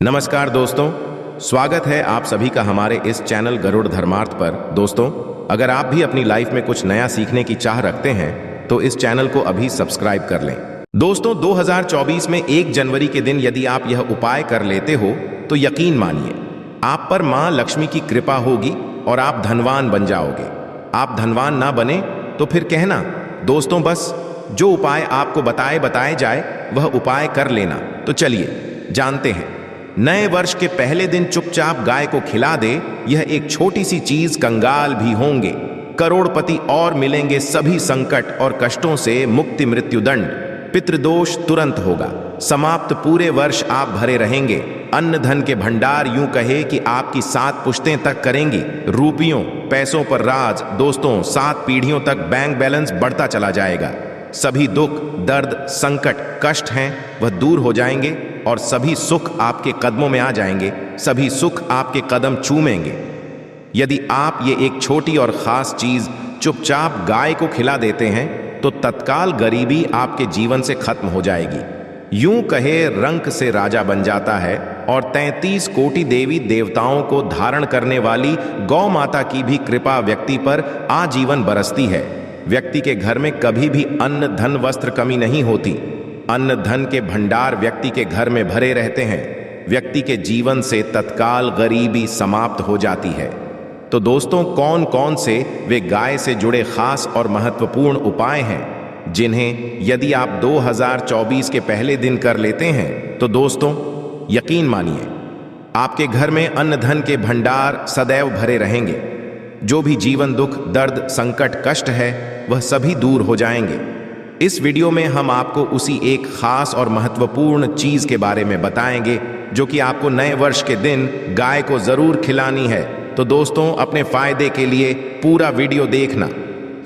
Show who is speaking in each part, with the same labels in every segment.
Speaker 1: नमस्कार दोस्तों, स्वागत है आप सभी का हमारे इस चैनल गरुड़ धर्मार्थ पर। दोस्तों, अगर आप भी अपनी लाइफ में कुछ नया सीखने की चाह रखते हैं तो इस चैनल को अभी सब्सक्राइब कर लें। दोस्तों, 2024 में 1 जनवरी के दिन यदि आप यह उपाय कर लेते हो तो यकीन मानिए आप पर मां लक्ष्मी की कृपा होगी और आप धनवान बन जाओगे। आप धनवान ना बने तो फिर कहना। दोस्तों, बस जो उपाय आपको बताए जाए वह उपाय कर लेना। तो चलिए जानते हैं। नए वर्ष के पहले दिन चुपचाप गाय को खिला दे। यह एक छोटी सी चीज, कंगाल भी होंगे करोड़पति और मिलेंगे सभी संकट और कष्टों से मुक्ति, मृत्युदंड, पितृदोष तुरंत होगा समाप्त। पूरे वर्ष आप भरे रहेंगे। अन्न धन के भंडार यूं कहे कि आपकी 7 पुश्तें तक करेंगी। रुपयों पैसों पर राज। दोस्तों, 7 पीढ़ियों तक बैंक बैलेंस बढ़ता चला जाएगा। सभी दुख, दर्द, संकट, कष्ट हैं वह दूर हो जाएंगे और सभी सुख आपके कदमों में आ जाएंगे। सभी सुख आपके कदम चूमेंगे यदि आप ये एक छोटी और खास चीज चुपचाप गाय को खिला देते हैं तो तत्काल गरीबी आपके जीवन से खत्म हो जाएगी। यूं कहे रंक से राजा बन जाता है और 33 कोटि देवी देवताओं को धारण करने वाली गौ माता की भी कृपा व्यक्ति पर आजीवन बरसती है। व्यक्ति के घर में कभी भी अन्न धन वस्त्र कमी नहीं होती। अन्न धन के भंडार व्यक्ति के घर में भरे रहते हैं। व्यक्ति के जीवन से तत्काल गरीबी समाप्त हो जाती है। तो दोस्तों, कौन कौन से वे गाय से जुड़े खास और महत्वपूर्ण उपाय हैं जिन्हें यदि आप 2024 के पहले दिन कर लेते हैं तो दोस्तों यकीन मानिए आपके घर में अन्न धन के भंडार सदैव भरे रहेंगे। जो भी जीवन दुख, दर्द, संकट, कष्ट है वह सभी दूर हो जाएंगे। इस वीडियो में हम आपको उसी एक खास और महत्वपूर्ण चीज के बारे में बताएंगे जो कि आपको नए वर्ष के दिन गाय को जरूर खिलानी है। तो दोस्तों, अपने फायदे के लिए पूरा वीडियो देखना।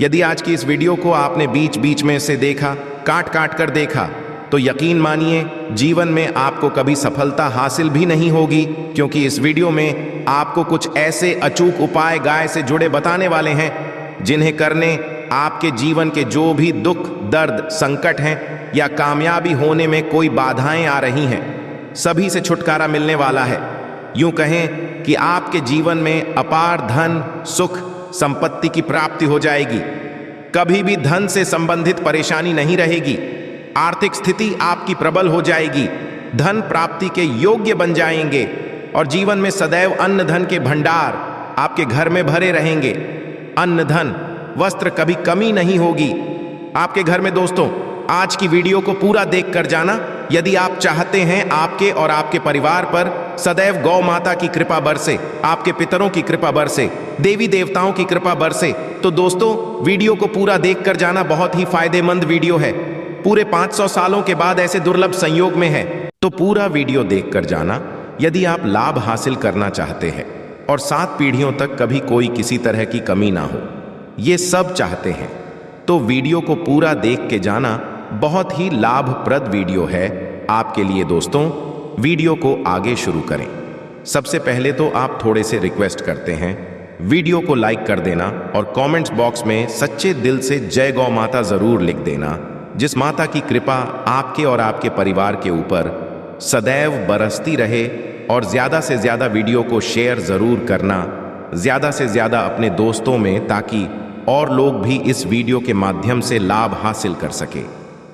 Speaker 1: यदि आज की इस वीडियो को आपने बीच बीच में से देखा, काट कर देखा, तो यकीन मानिए जीवन में आपको कभी सफलता हासिल भी नहीं होगी, क्योंकि इस वीडियो में आपको कुछ ऐसे अचूक उपाय गाय से जुड़े बताने वाले हैं जिन्हें करने आपके जीवन के जो भी दुख, दर्द, संकट हैं या कामयाबी होने में कोई बाधाएं आ रही हैं, सभी से छुटकारा मिलने वाला है। यूं कहें कि आपके जीवन में अपार धन, सुख, संपत्ति की प्राप्ति हो जाएगी। कभी भी धन से संबंधित परेशानी नहीं रहेगी। आर्थिक स्थिति आपकी प्रबल हो जाएगी। धन प्राप्ति के योग्य बन जाएंगे और जीवन में सदैव अन्न धन के भंडार आपके घर में भरे रहेंगे। अन्न धन वस्त्र कभी कमी नहीं होगी आपके घर में। दोस्तों, आज की वीडियो को पूरा देख कर जाना यदि आप चाहते हैं आपके और आपके परिवार पर सदैव गौ माता की कृपा बरसे, आपके पितरों की कृपा बरसे, देवी देवताओं की कृपा बरसे। तो दोस्तों, वीडियो को पूरा देख कर जाना बहुत ही फायदेमंद वीडियो है। पूरे 500 सालों के बाद ऐसे दुर्लभ संयोग में है। तो पूरा वीडियो देख कर जाना यदि आप लाभ हासिल करना चाहते हैं और 7 पीढ़ियों तक कभी कोई किसी तरह की कमी ना हो, ये सब चाहते हैं तो वीडियो को पूरा देख के जाना। बहुत ही लाभप्रद वीडियो है आपके लिए। दोस्तों, वीडियो को आगे शुरू करें। सबसे पहले तो आप थोड़े से रिक्वेस्ट करते हैं, वीडियो को लाइक कर देना और कमेंट्स बॉक्स में सच्चे दिल से जय गौ माता जरूर लिख देना, जिस माता की कृपा आपके और आपके परिवार के ऊपर सदैव बरसती रहे। और ज्यादा से ज्यादा वीडियो को शेयर जरूर करना, ज्यादा से ज्यादा अपने दोस्तों में, ताकि और लोग भी इस वीडियो के माध्यम से लाभ हासिल कर सके।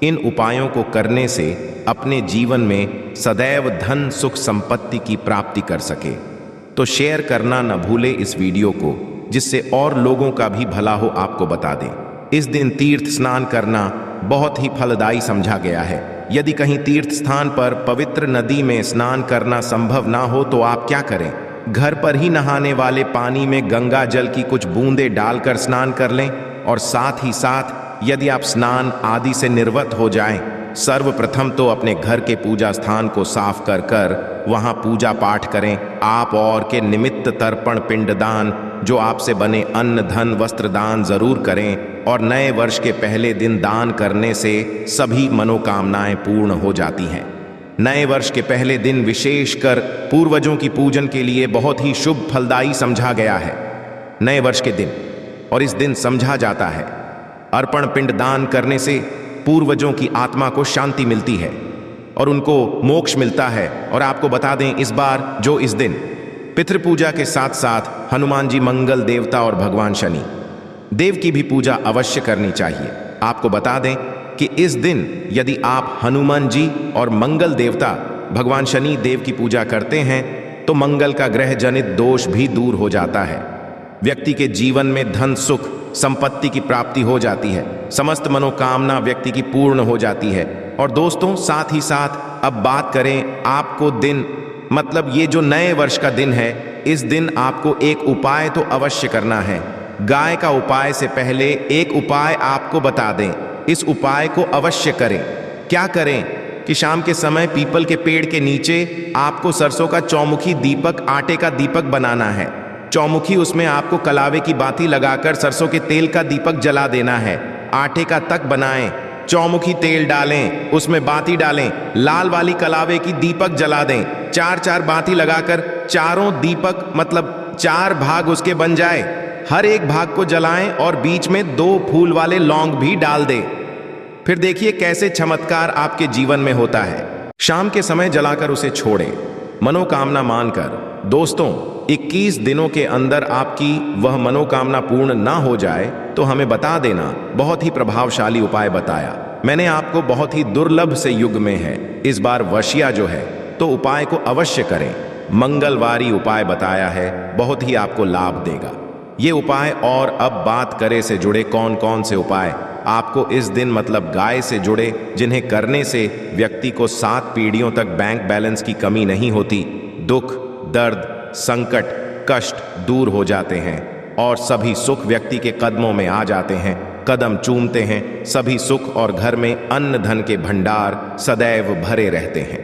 Speaker 1: इन उपायों को करने से अपने जीवन में सदैव धन, सुख, संपत्ति की प्राप्ति कर सके। तो शेयर करना न भूले इस वीडियो को, जिससे और लोगों का भी भला हो आपको बता दें। इस दिन तीर्थ स्नान करना बहुत ही फलदायी समझा गया है। यदि कहीं तीर्थ स्थान पर पवित्र नदी में स्नान करना संभव ना हो तो आप क्या करें, घर पर ही नहाने वाले पानी में गंगा जल की कुछ बूंदें डालकर स्नान कर लें। और साथ ही साथ यदि आप स्नान आदि से निर्वत हो जाएं, सर्वप्रथम तो अपने घर के पूजा स्थान को साफ कर वहां पूजा पाठ करें। आप और के निमित्त तर्पण, पिंडदान, जो आपसे बने अन्न धन वस्त्र दान जरूर करें। और नए वर्ष के पहले दिन दान करने से सभी मनोकामनाएं पूर्ण हो जाती हैं। नए वर्ष के पहले दिन विशेषकर पूर्वजों की पूजन के लिए बहुत ही शुभ फलदायी समझा गया है। नए वर्ष के दिन और इस दिन समझा जाता है अर्पण पिंड दान करने से पूर्वजों की आत्मा को शांति मिलती है। और उनको मोक्ष मिलता है। और आपको बता दें इस बार जो इस दिन पितृपूजा के साथ साथ हनुमान जी, मंगल देवता और भगवान शनि देव की भी पूजा अवश्य करनी चाहिए। आपको बता दें कि इस दिन यदि आप हनुमान जी और मंगल देवता भगवान शनि देव की पूजा करते हैं तो मंगल का ग्रह जनित दोष भी दूर हो जाता है। व्यक्ति के जीवन में धन, सुख, संपत्ति की प्राप्ति हो जाती है। समस्त मनोकामना व्यक्ति की पूर्ण हो जाती है। और दोस्तों, साथ ही साथ अब बात करें आपको दिन, मतलब ये जो नए वर्ष का दिन है, इस दिन आपको एक उपाय तो अवश्य करना है। गाय का उपाय से पहले एक उपाय आपको बता दें, इस उपाय को अवश्य करें। क्या करें कि शाम के समय पीपल के पेड़ के नीचे आपको सरसों का चौमुखी दीपक, आटे का दीपक बनाना है। चौमुखी, उसमें आपको कलावे की बाती लगाकर सरसों के तेल का दीपक जला देना है। आटे का तक बनाएं, चौमुखी तेल डालें, उसमें बाती डालें, लाल वाली कलावे की दीपक जला दें। 4-4 बाती लगाकर चारों दीपक, मतलब 4 भाग उसके बन जाए। हर एक भाग को जलाएं और बीच में 2 फूल वाले लौंग भी डाल दें। फिर देखिए कैसे चमत्कार आपके जीवन में होता है। शाम के समय जलाकर उसे छोड़ें, मनोकामना मानकर। दोस्तों, 21 दिनों के अंदर आपकी वह मनोकामना पूर्ण ना हो जाए तो हमें बता देना। बहुत ही प्रभावशाली उपाय बताया मैंने आपको, बहुत ही दुर्लभ से युग में है। इस बार वर्षिया जो है तो उपाय को अवश्य करें। मंगलवारी उपाय बताया है, बहुत ही आपको लाभ देगा ये उपाय। और अब बात करें से जुड़े कौन कौन से उपाय आपको इस दिन, मतलब गाय से जुड़े, जिन्हें करने से व्यक्ति को 7 पीढ़ियों तक बैंक बैलेंस की कमी नहीं होती। दुख, दर्द, संकट, कष्ट दूर हो जाते हैं और सभी सुख व्यक्ति के कदमों में आ जाते हैं। कदम चूमते हैं सभी सुख और घर में अन्न धन के भंडार सदैव भरे रहते हैं,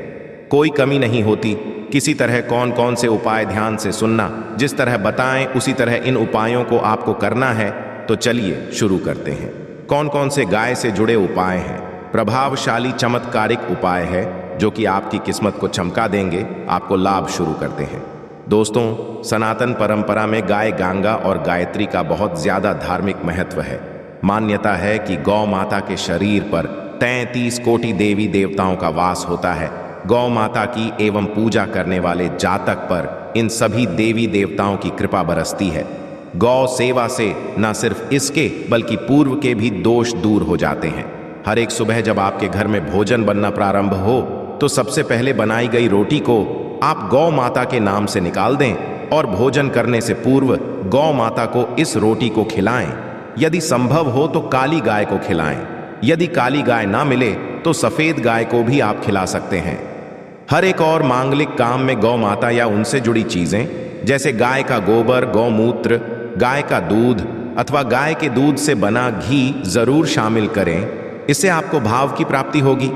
Speaker 1: कोई कमी नहीं होती। किसी तरह कौन कौन से उपाय ध्यान से सुनना, जिस तरह बताएं उसी तरह इन उपायों को आपको करना है। तो चलिए शुरू करते हैं। कौन कौन से गाय से जुड़े उपाय हैं? प्रभावशाली चमत्कारिक उपाय है जो कि आपकी किस्मत को चमका देंगे। आपको लाभ शुरू करते हैं। दोस्तों, सनातन परंपरा में गाय, गंगा और गायत्री का बहुत ज्यादा धार्मिक महत्व है। मान्यता है कि गौ माता के शरीर पर 33 कोटि देवी देवताओं का वास होता है। गौ माता की एवं पूजा करने वाले जातक पर इन सभी देवी देवताओं की कृपा बरसती है। गौ सेवा से न सिर्फ इसके बल्कि पूर्व के भी दोष दूर हो जाते हैं। हर एक सुबह जब आपके घर में भोजन बनना प्रारंभ हो तो सबसे पहले बनाई गई रोटी को आप गौ माता के नाम से निकाल दें और भोजन करने से पूर्व गौ माता को इस रोटी को खिलाएं। यदि संभव हो तो काली गाय को खिलाएं। यदि काली गाय ना मिले तो सफेद गाय को भी आप खिला सकते हैं। हर एक और मांगलिक काम में गौ माता या उनसे जुड़ी चीजें जैसे गाय का गोबर, गौमूत्र, गाय का दूध अथवा गाय के दूध से बना घी जरूर शामिल करें। इससे आपको भाव की प्राप्ति होगी।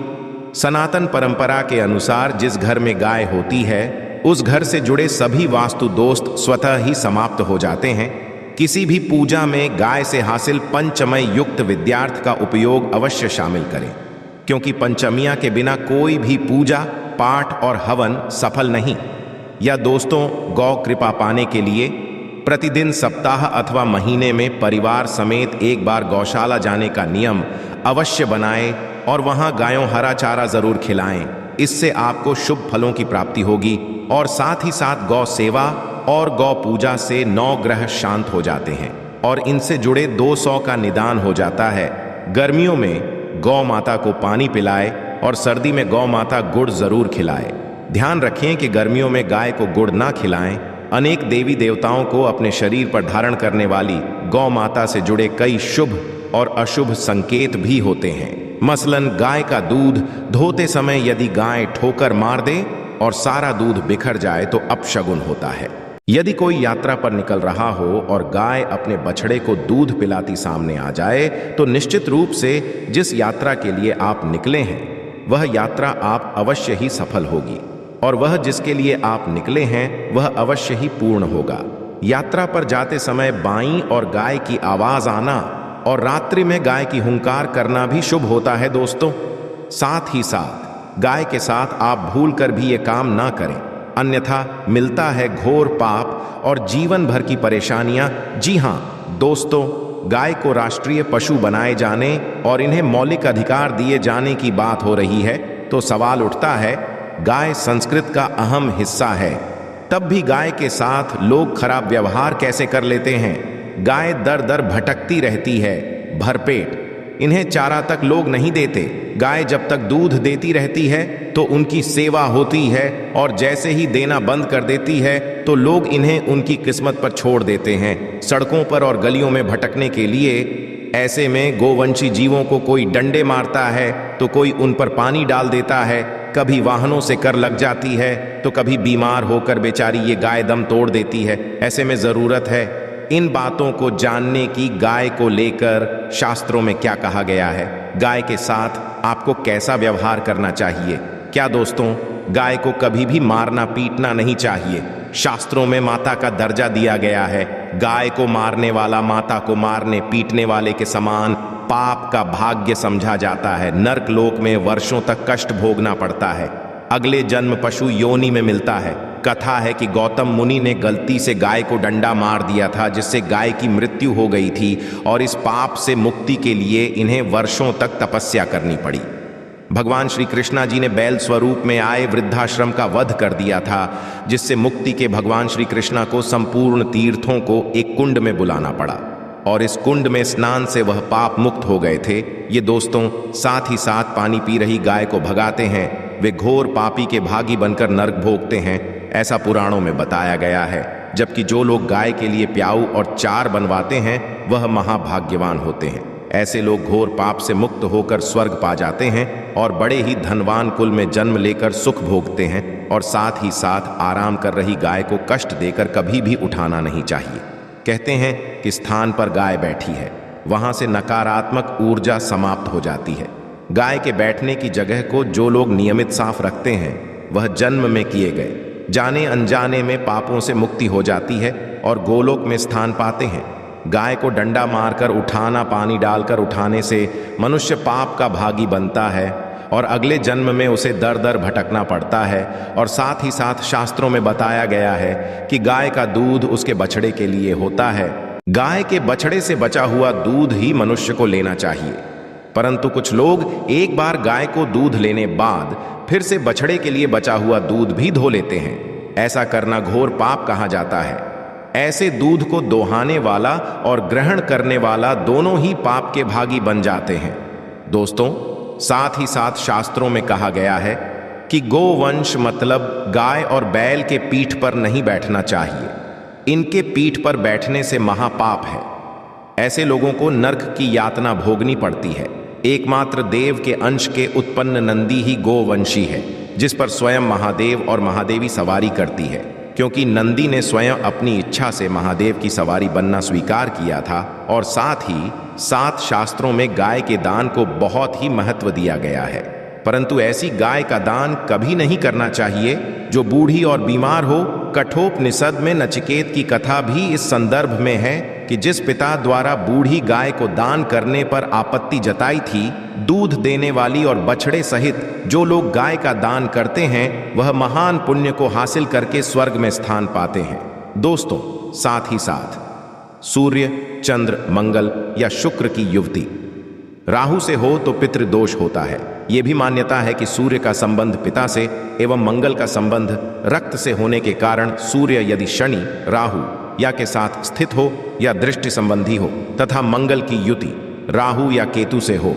Speaker 1: सनातन परंपरा के अनुसार जिस घर में गाय होती है उस घर से जुड़े सभी वास्तु दोष स्वतः ही समाप्त हो जाते हैं। किसी भी पूजा में गाय से हासिल पंचमय युक्त विद्यार्थ का उपयोग अवश्य शामिल करें, क्योंकि पंचमियां के बिना कोई भी पूजा, पाठ और हवन सफल नहीं। या दोस्तों, गौ कृपा पाने के लिए प्रतिदिन, सप्ताह अथवा महीने में परिवार समेत एक बार गौशाला जाने का नियम अवश्य बनाएं और वहां गायों हरा चारा जरूर खिलाएं। इससे आपको शुभ फलों की प्राप्ति होगी और साथ ही साथ गौ सेवा और गौ पूजा से 9 ग्रह शांत हो जाते हैं और इनसे जुड़े 200 का निदान हो जाता है। गर्मियों में गौ माता को पानी पिलाए और सर्दी में गौ माता गुड़ जरूर खिलाए। ध्यान रखें कि गर्मियों में गाय को गुड़ ना खिलाएं। अनेक देवी देवताओं को अपने शरीर पर धारण करने वाली गौ माता से जुड़े कई शुभ और अशुभ संकेत भी होते हैं। मसलन गाय का दूध धोते समय यदि गाय ठोकर मार दे और सारा दूध बिखर जाए तो अपशगुन होता है। यदि कोई यात्रा पर निकल रहा हो और गाय अपने बछड़े को दूध पिलाती सामने आ जाए तो निश्चित रूप से जिस यात्रा के लिए आप निकले हैं वह यात्रा आप अवश्य ही सफल होगी और वह जिसके लिए आप निकले हैं वह अवश्य ही पूर्ण होगा। यात्रा पर जाते समय बाईं और गाय की आवाज आना और रात्रि में गाय की हुंकार करना भी शुभ होता है। दोस्तों, साथ ही साथ गाय के साथ आप भूल कर भी ये काम ना करें, अन्यथा मिलता है घोर पाप और जीवन भर की परेशानियां। जी हां दोस्तों, गाय को राष्ट्रीय पशु बनाए जाने और इन्हें मौलिक अधिकार दिए जाने की बात हो रही है, तो सवाल उठता है, गाय संस्कृत का अहम हिस्सा है, तब भी गाय के साथ लोग खराब व्यवहार कैसे कर लेते हैं। गाय दर दर भटकती रहती है, भरपेट, इन्हें चारा तक लोग नहीं देते। गाय जब तक दूध देती रहती है तो उनकी सेवा होती है, और जैसे ही देना बंद कर देती है तो लोग इन्हें उनकी किस्मत पर छोड़ देते हैं, सड़कों पर और गलियों में भटकने के लिए। ऐसे में गोवंशी जीवों को कोई डंडे मारता है तो कोई उन पर पानी डाल देता है, कभी वाहनों से कर लग जाती है तो कभी बीमार होकर बेचारी ये गाय दम तोड़ देती है। ऐसे में ज़रूरत है इन बातों को जानने की, गाय को लेकर शास्त्रों में क्या कहा गया है, गाय के साथ आपको कैसा व्यवहार करना चाहिए। क्या दोस्तों, गाय को कभी भी मारना पीटना नहीं चाहिए। शास्त्रों में माता का दर्जा दिया गया है। गाय को मारने वाला माता को मारने पीटने वाले के समान पाप का भाग्य समझा जाता है। नर्क लोक में वर्षों तक कष्ट भोगना पड़ता है, अगले जन्म पशु योनि में मिलता है। कथा है कि गौतम मुनि ने गलती से गाय को डंडा मार दिया था, जिससे गाय की मृत्यु हो गई थी, और इस पाप से मुक्ति के लिए इन्हें वर्षों तक तपस्या करनी पड़ी। भगवान श्री कृष्णा जी ने बैल स्वरूप में आए वृद्धाश्रम का वध कर दिया था, जिससे मुक्ति के भगवान श्री कृष्णा को संपूर्ण तीर्थों को एक कुंड में बुलाना पड़ा, और इस कुंड में स्नान से वह पाप मुक्त हो गए थे। ये दोस्तों साथ ही साथ पानी पी रही गाय को भगाते हैं, वे घोर पापी के भागी बनकर नर्क भोगते हैं, ऐसा पुराणों में बताया गया है। जबकि जो लोग गाय के लिए प्याऊ और चार बनवाते हैं वह महाभाग्यवान होते हैं। ऐसे लोग घोर पाप से मुक्त होकर स्वर्ग पा जाते हैं और बड़े ही धनवान कुल में जन्म लेकर सुख भोगते हैं, और साथ ही साथ आराम कर रही गाय को कष्ट देकर कभी भी उठाना नहीं चाहिए। कहते हैं कि स्थान पर गाय बैठी है, वहां से नकारात्मक ऊर्जा समाप्त हो जाती है। गाय के बैठने की जगह को जो लोग नियमित साफ रखते हैं वह जन्म में किए गए जाने अनजाने में पापों से मुक्ति हो जाती है और गोलोक में स्थान पाते हैं। गाय को डंडा मारकर उठाना, पानी डालकर उठाने से मनुष्य पाप का भागी बनता है और अगले जन्म में उसे दर दर भटकना पड़ता है। और साथ ही साथ शास्त्रों में बताया गया है कि गाय का दूध उसके बछड़े के लिए होता है। गाय के बछड़े से बचा हुआ दूध ही मनुष्य को लेना चाहिए, परंतु कुछ लोग एक बार गाय को दूध लेने बाद फिर से बछड़े के लिए बचा हुआ दूध भी धो लेते हैं। ऐसा करना घोर पाप कहा जाता है। ऐसे दूध को दोहाने वाला और ग्रहण करने वाला दोनों ही पाप के भागी बन जाते हैं। दोस्तों साथ ही साथ शास्त्रों में कहा गया है कि गोवंश मतलब गाय और बैल के पीठ पर नहीं बैठना चाहिए, इनके पीठ पर बैठने से महापाप है। ऐसे लोगों को नर्क की यातना भोगनी पड़ती है। एकमात्र देव के अंश के उत्पन्न नंदी ही गोवंशी है, जिस पर स्वयं महादेव और महादेवी सवारी करती है, क्योंकि नंदी ने स्वयं अपनी इच्छा से महादेव की सवारी बनना स्वीकार किया था। और साथ ही साथ शास्त्रों में गाय के दान को बहुत ही महत्व दिया गया है, परंतु ऐसी गाय का दान कभी नहीं करना चाहिए जो बूढ़ी और बीमार हो। कठोपनिषद में नचिकेत की कथा भी इस संदर्भ में है कि जिस पिता द्वारा बूढ़ी गाय को दान करने पर आपत्ति जताई थी, दूध देने वाली और बछड़े सहित जो लोग गाय का दान करते हैं वह महान पुण्य को हासिल करके स्वर्ग में स्थान पाते हैं। दोस्तों साथ ही साथ सूर्य, चंद्र, मंगल या शुक्र की युवती राहु से हो तो पितृदोष होता है। यह भी मान्यता है कि सूर्य का संबंध पिता से एवं मंगल का संबंध रक्त से होने के कारण सूर्य यदि शनि, राहु या के साथ स्थित हो या दृष्टि संबंधी हो तथा मंगल की युति राहु या केतु से हो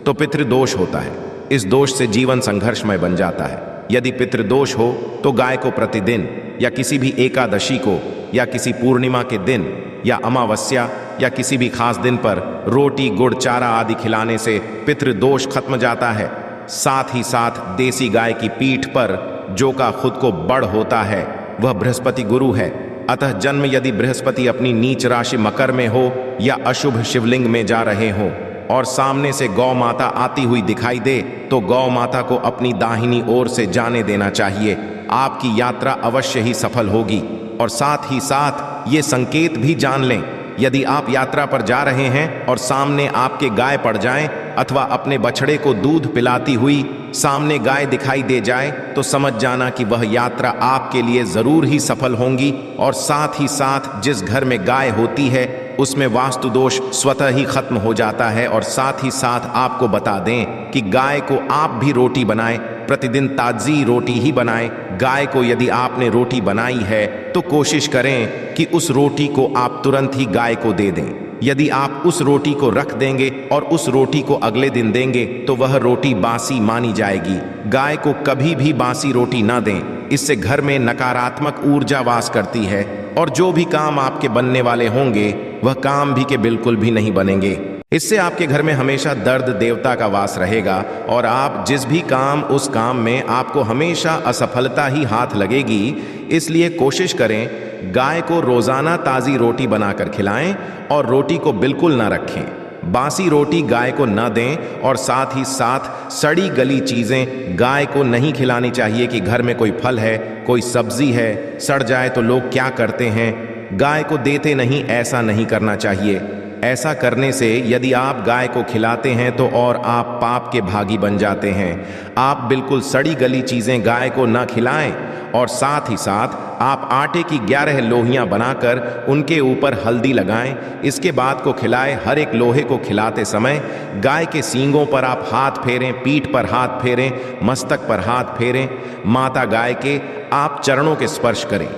Speaker 1: तो पितृदोष होता है। इस दोष से जीवन संघर्षमय बन जाता है। यदि पितृदोष हो तो गाय को प्रतिदिन या किसी भी एकादशी को या किसी पूर्णिमा के दिन या अमावस्या या किसी भी खास दिन पर रोटी, गुड़, चारा आदि खिलाने से पितृदोष खत्म जाता है। साथ ही साथ देसी गाय की पीठ पर जो का खुद को बड़ होता है वह बृहस्पति गुरु है। अतः जन्म यदि बृहस्पति अपनी नीच राशि मकर में हो या अशुभ शिवलिंग में जा रहे हो और सामने से गौ माता आती हुई दिखाई दे तो गौ माता को अपनी दाहिनी ओर से जाने देना चाहिए। आपकी यात्रा अवश्य ही सफल होगी। और साथ ही साथ ये संकेत भी जान लें, यदि आप यात्रा पर जा रहे हैं और सामने आपके गाय पड़ जाएं अथवा अपने बछड़े को दूध पिलाती हुई सामने गाय दिखाई दे जाए तो समझ जाना कि वह यात्रा आपके लिए जरूर ही सफल होगी। और साथ ही साथ जिस घर में गाय होती है उसमें वास्तु दोष स्वतः ही खत्म हो जाता है। और साथ ही साथ आपको बता दें कि गाय को आप भी रोटी बनाएं प्रतिदिन ताजी रोटी ही बनाएं। गाय को यदि आपने रोटी बनाई है तो कोशिश करें कि उस रोटी को आप तुरंत ही गाय को दे दें। यदि आप उस रोटी को रख देंगे और उस रोटी को अगले दिन देंगे तो वह रोटी बासी मानी जाएगी। गाय को कभी भी बासी रोटी ना दें, इससे घर में नकारात्मक ऊर्जा वास करती है और जो भी काम आपके बनने वाले होंगे वह काम भी के बिल्कुल भी नहीं बनेंगे। इससे आपके घर में हमेशा दर्द देवता का वास रहेगा और आप जिस भी काम उस काम में आपको हमेशा असफलता ही हाथ लगेगी। इसलिए कोशिश करें गाय को रोजाना ताज़ी रोटी बनाकर खिलाएं और रोटी को बिल्कुल ना रखें। बासी रोटी गाय को न दें और साथ ही साथ सड़ी गली चीज़ें गाय को नहीं खिलानी चाहिए कि घर में कोई फल है, कोई सब्जी है, सड़ जाए तो लोग क्या करते हैं, गाय को देते नहीं, ऐसा नहीं करना चाहिए। ऐसा करने से यदि आप गाय को खिलाते हैं तो और आप पाप के भागी बन जाते हैं। आप बिल्कुल सड़ी गली चीज़ें गाय को न खिलाएं और साथ ही साथ आप आटे की 11 लोहियां बनाकर उनके ऊपर हल्दी लगाएं। इसके बाद को खिलाएं। हर एक लोहे को खिलाते समय गाय के सींगों पर आप हाथ फेरें, पीठ पर हाथ फेरें, मस्तक पर हाथ फेरें। माता गाय के आप चरणों के स्पर्श करें।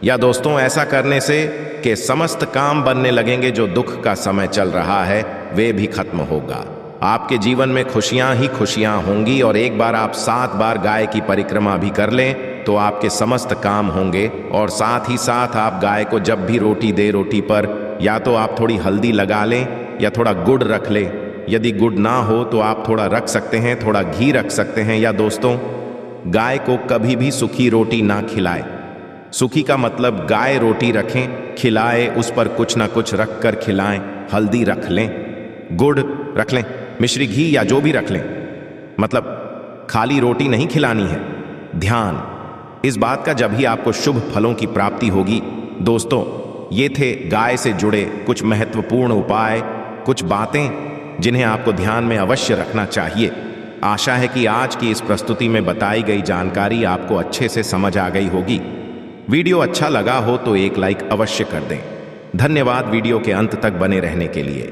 Speaker 1: या दोस्तों, ऐसा करने से कि समस्त काम बनने लगेंगे। जो दुख का समय चल रहा है वे भी खत्म होगा। आपके जीवन में खुशियां ही खुशियां होंगी और एक बार आप 7 बार गाय की परिक्रमा भी कर लें तो आपके समस्त काम होंगे। और साथ ही साथ आप गाय को जब भी रोटी दे, रोटी पर या तो आप थोड़ी हल्दी लगा लें या थोड़ा गुड़ रख लें। यदि गुड़ ना हो तो आप थोड़ा रख सकते हैं, थोड़ा घी रख सकते हैं। या दोस्तों, गाय को कभी भी सूखी रोटी ना खिलाएं। सूखी का मतलब गाय रोटी रखें, खिलाए, उस पर कुछ ना कुछ रख कर खिलाएं। हल्दी रख लें, गुड़ रख लें, मिश्री घी या जो भी रख लें, मतलब खाली रोटी नहीं खिलानी है। ध्यान इस बात का जब ही आपको शुभ फलों की प्राप्ति होगी। दोस्तों, ये थे गाय से जुड़े कुछ महत्वपूर्ण उपाय, कुछ बातें जिन्हें आपको ध्यान में अवश्य रखना चाहिए। आशा है कि आज की इस प्रस्तुति में बताई गई जानकारी आपको अच्छे से समझ आ गई होगी। वीडियो अच्छा लगा हो तो एक लाइक अवश्य कर दें। धन्यवाद वीडियो के अंत तक बने रहने के लिए।